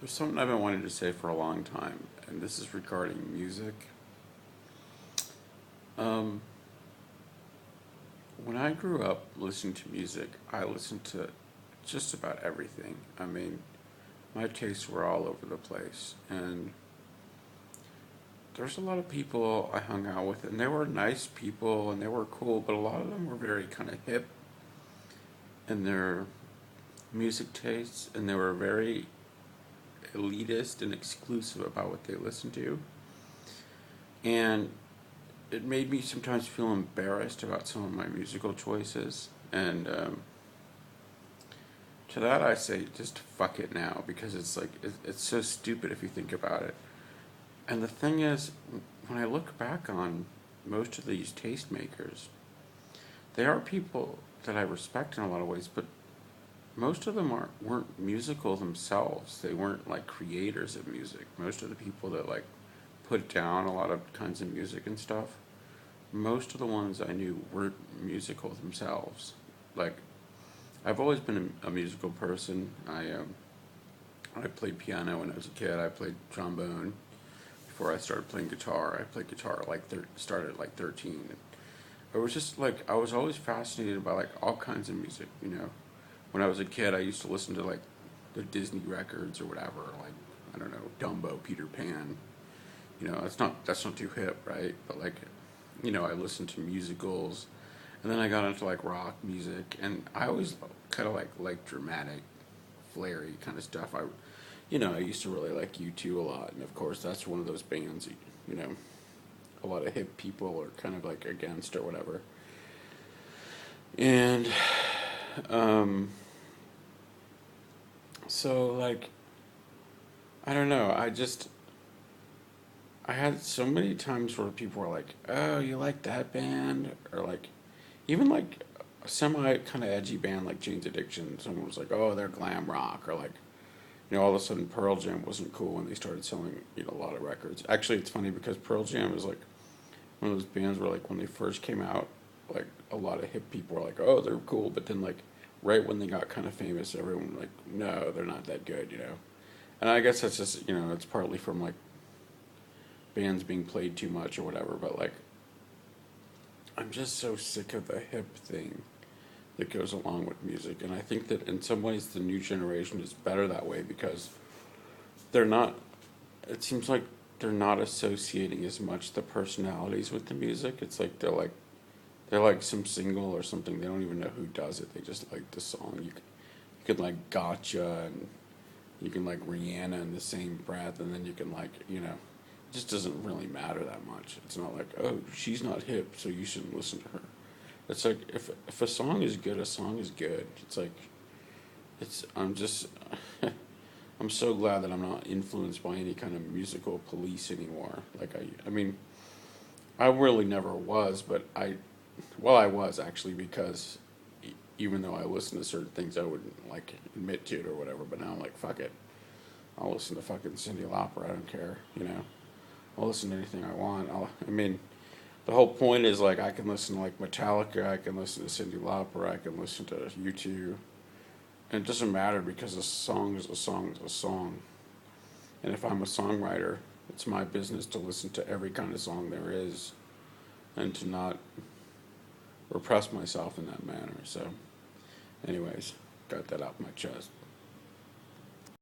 There's something I've been wanting to say for a long time, and this is regarding music. Um, when I grew up listening to music, I listened to just about everything. I mean, my tastes were all over the place, and there's a lot of people I hung out with, and they were nice people, and they were cool, but a lot of them were very kind of hip in their music tastes, and they were very elitist and exclusive about what they listened to. And it made me sometimes feel embarrassed about some of my musical choices. And to that, I say just fuck it now because it's like it's so stupid if you think about it. And the thing is, when I look back on most of these tastemakers, they are people that I respect in a lot of ways, but most of them weren't musical themselves. They weren't like creators of music. Most of the people that like put down a lot of kinds of music and stuff, most of the ones I knew weren't musical themselves. Like I've always been a musical person. I played piano when I was a kid. I played trombone before I started playing guitar. I played guitar like started at like 13. It was just like I was always fascinated by like all kinds of music. When I was a kid, I used to listen to like the Disney records or whatever. Like I don't know, Dumbo, Peter Pan. That's not too hip, right? But like, I listened to musicals, and then I got into like rock music, and I always kind of like dramatic, flary kind of stuff. I used to really like U2 a lot, and of course that's one of those bands, you know, a lot of hip people are kind of like against or whatever. And um, so like I don't know, I had so many times where people were like, "Oh, you like that band?" Or like, even like a semi kind of edgy band like Jane's Addiction. Someone was like, "Oh, they're glam rock," or like, all of a sudden Pearl Jam wasn't cool when they started selling, a lot of records. Actually, it's funny because Pearl Jam is like one of those bands where like when they first came out, like a lot of hip people were like, "Oh, they're cool," but then like right when they got kind of famous, everyone was like, "No, they're not that good." And I guess that's just it's partly from like bands being played too much or whatever, but like I'm just so sick of the hip thing that goes along with music, and I think that in some ways the new generation is better that way because they're not. It seems like they're not associating as much the personalities with the music. It's like they're like some single or something. They don't even know who does it. They just like the song. You could like Gotcha and you can like Rihanna in the same breath, and then you can like it just doesn't really matter that much. It's not like, oh, she's not hip, so you shouldn't listen to her. It's like if a song is good, a song is good. It's like I'm just I'm so glad that I'm not influenced by any kind of musical police anymore. Like I mean I really never was, but I was actually because even though I listen to certain things I wouldn't like admit to it or whatever, but now I'm like fuck it. I'll listen to fucking Cyndi Lauper. I don't care. I'll listen to anything I want. I mean, the whole point is like I can listen to like Metallica, I can listen to Cyndi Lauper, I can listen to U2, and it doesn't matter because a song is a song is a song. And if I'm a songwriter, it's my business to listen to every kind of song there is, and to not repress myself in that manner. So, anyways, got that off my chest.